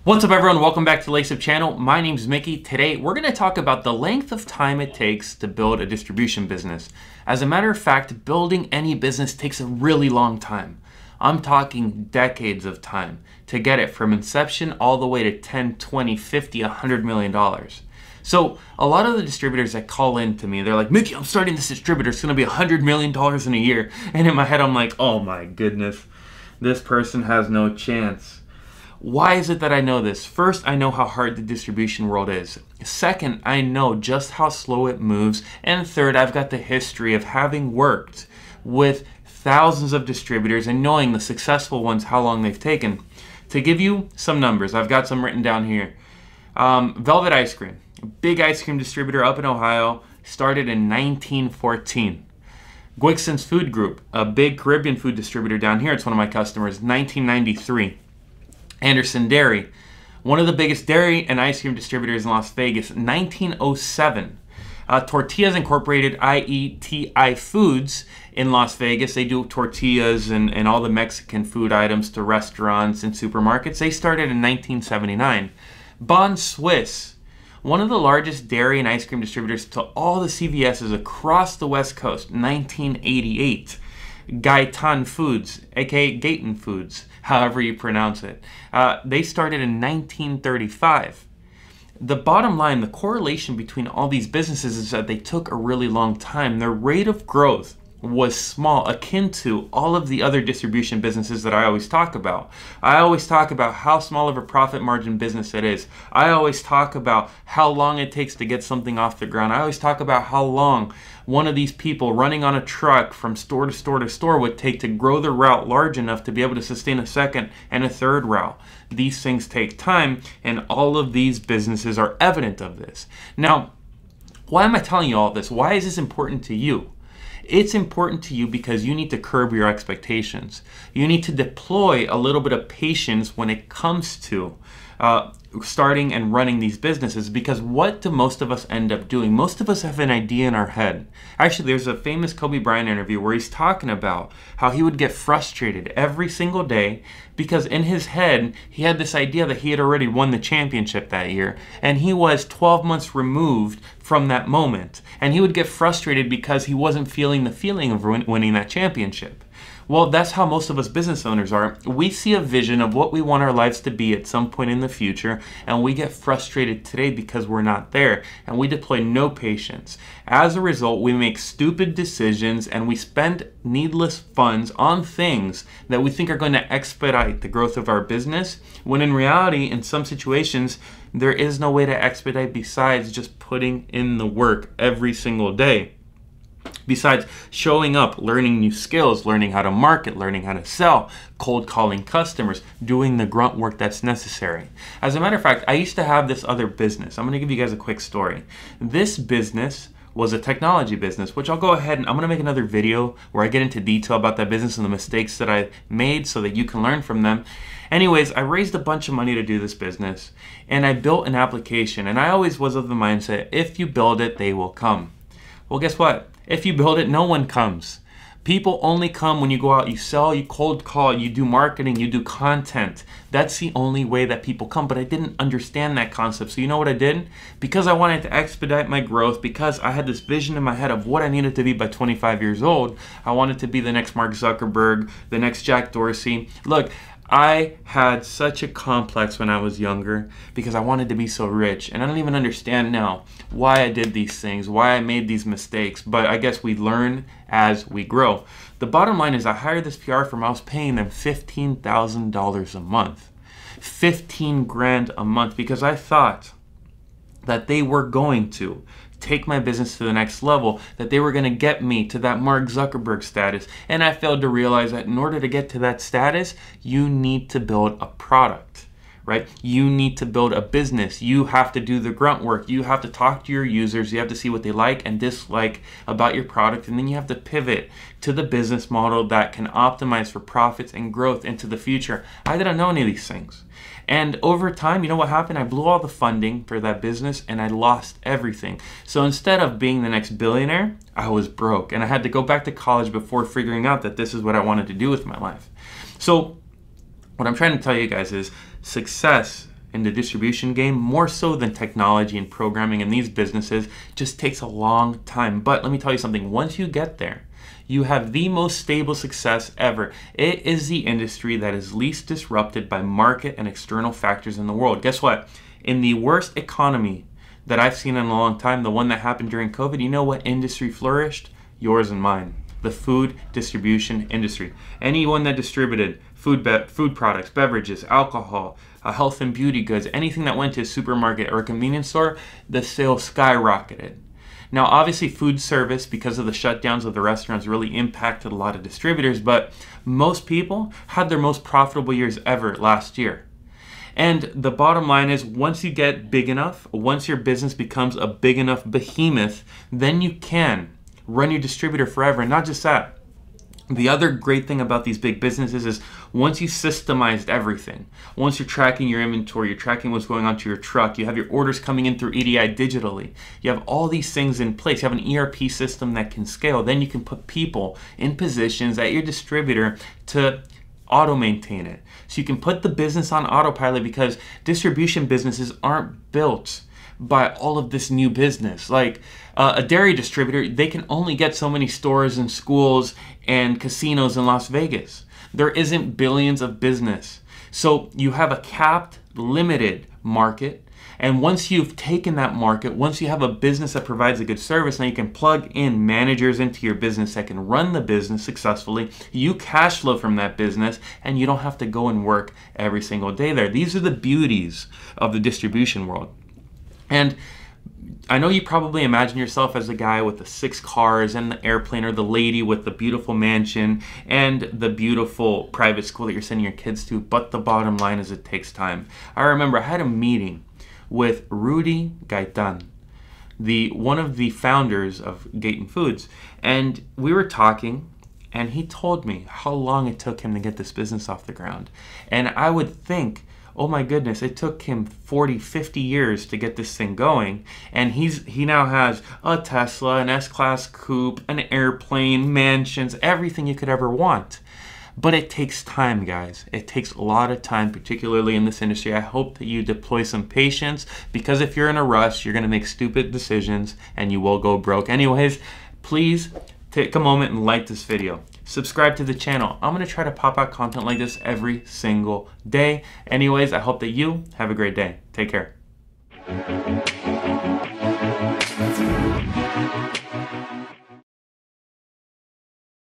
What's up everyone, welcome back to the Lace Up channel. My name is Mickey. Today we're going to talk about the length of time it takes to build a distribution business. As a matter of fact, building any business takes a really long time. I'm talking decades of time to get it from inception all the way to 10, 20, 50, $100 million. So a lot of the distributors that call in to me, they're like, Mickey, I'm starting this distributor. It's going to be $100 million in a year. And in my head, I'm like, oh my goodness, this person has no chance. Why is it that I know this? First, I know how hard the distribution world is. Second, I know just how slow it moves. And third, I've got the history of having worked with thousands of distributors and knowing the successful ones, how long they've taken. To give you some numbers, I've got some written down here. Velvet Ice Cream, a big ice cream distributor up in Ohio, started in 1914. Gwixon's Food Group, a big Caribbean food distributor down here, it's one of my customers, 1993. Anderson Dairy, one of the biggest dairy and ice cream distributors in Las Vegas, 1907. Tortillas Incorporated, i.e. TI Foods in Las Vegas. They do tortillas and all the Mexican food items to restaurants and supermarkets. They started in 1979. Bon Swiss, one of the largest dairy and ice cream distributors to all the CVS's across the West Coast, 1988. Gaitan Foods, aka Gaitan Foods, however you pronounce it. They started in 1935. The bottom line, the correlation between all these businesses is that they took a really long time. Their rate of growth was small, akin to all of the other distribution businesses that I always talk about. I always talk about how small of a profit margin business it is. I always talk about how long it takes to get something off the ground. I always talk about how long one of these people running on a truck from store to store to store would take to grow the route large enough to be able to sustain a second and a third route. These things take time, and all of these businesses are evident of this. Now, why am I telling you all this? Why is this important to you? It's important to you because you need to curb your expectations. You need to deploy a little bit of patience when it comes to starting and running these businesses, because what do most of us end up doing? Most of us have an idea in our head. Actually, there's a famous Kobe Bryant interview where he's talking about how he would get frustrated every single day because in his head, he had this idea that he had already won the championship that year, and he was 12 months removed from that moment. And he would get frustrated because he wasn't feeling the feeling of winning that championship. Well, that's how most of us business owners are. We see a vision of what we want our lives to be at some point in the future, and we get frustrated today because we're not there, and we deploy no patience. As a result, we make stupid decisions and we spend needless funds on things that we think are going to expedite the growth of our business, when in reality, in some situations, there is no way to expedite besides just putting in the work every single day. Besides showing up, learning new skills, learning how to market, learning how to sell, cold calling customers, doing the grunt work that's necessary. As a matter of fact, I used to have this other business. I'm going to give you guys a quick story. This business was a technology business, which I'll go ahead and I'm going to make another video where I get into detail about that business and the mistakes that I made so that you can learn from them. Anyways, I raised a bunch of money to do this business, and I built an application, and I always was of the mindset, if you build it, they will come. Well, guess what? If you build it, no one comes. People only come when you go out, you sell, you cold call, you do marketing, you do content. That's the only way that people come, but I didn't understand that concept. So you know what I did? Because I wanted to expedite my growth, because I had this vision in my head of what I needed to be by 25 years old, I wanted to be the next Mark Zuckerberg, the next Jack Dorsey. Look, I had such a complex when I was younger because I wanted to be so rich, and I don't even understand now why I did these things, why I made these mistakes, but I guess we learn as we grow. The bottom line is I hired this PR firm. I was paying them $15,000 a month, 15 grand a month, because I thought that they were going to take my business to the next level, that they were going to get me to that Mark Zuckerberg status. And I failed to realize that in order to get to that status, you need to build a product, right? You need to build a business. You have to do the grunt work. You have to talk to your users. You have to see what they like and dislike about your product. And then you have to pivot to the business model that can optimize for profits and growth into the future. I didn't know any of these things. And over time, you know what happened? I blew all the funding for that business and I lost everything. So instead of being the next billionaire, I was broke. And I had to go back to college before figuring out that this is what I wanted to do with my life. So what I'm trying to tell you guys is success in the distribution game, more so than technology and programming in these businesses, just takes a long time. But let me tell you something, once you get there, you have the most stable success ever. It is the industry that is least disrupted by market and external factors in the world. Guess what? In the worst economy that I've seen in a long time, the one that happened during COVID, you know what industry flourished? Yours and mine. The food distribution industry. Anyone that distributed food products, beverages, alcohol, health and beauty goods, anything that went to a supermarket or a convenience store, the sales skyrocketed. Now, obviously, food service, because of the shutdowns of the restaurants, really impacted a lot of distributors, but most people had their most profitable years ever last year. And the bottom line is, once you get big enough, once your business becomes a big enough behemoth, then you can run your distributor forever. And not just that, the other great thing about these big businesses is once you systemized everything, once you're tracking your inventory, you're tracking what's going on to your truck, you have your orders coming in through EDI digitally, you have all these things in place, you have an ERP system that can scale, then you can put people in positions at your distributor to auto maintain it. So you can put the business on autopilot, because distribution businesses aren't built by all of this new business. Like a dairy distributor, they can only get so many stores and schools and casinos in Las Vegas. There isn't billions of business. So you have a capped, limited market. And once you've taken that market, once you have a business that provides a good service, now you can plug in managers into your business that can run the business successfully. You cash flow from that business, and you don't have to go and work every single day there. These are the beauties of the distribution world. And I know you probably imagine yourself as the guy with the 6 cars and the airplane, or the lady with the beautiful mansion and the beautiful private school that you're sending your kids to, but the bottom line is it takes time. I remember I had a meeting with Rudy Gaitan, one of the founders of Gaitan Foods, and we were talking, and he told me how long it took him to get this business off the ground. And I would think, oh my goodness, it took him 40, 50 years to get this thing going, and he now has a Tesla, an S-Class coupe, an airplane, mansions, everything you could ever want. But it takes time, guys. It takes a lot of time, particularly in this industry. I hope that you deploy some patience, because if you're in a rush, you're going to make stupid decisions and you will go broke. Anyways, please take a moment and like this video. Subscribe to the channel. I'm going to try to pop out content like this every single day. Anyways, I hope that you have a great day. Take care.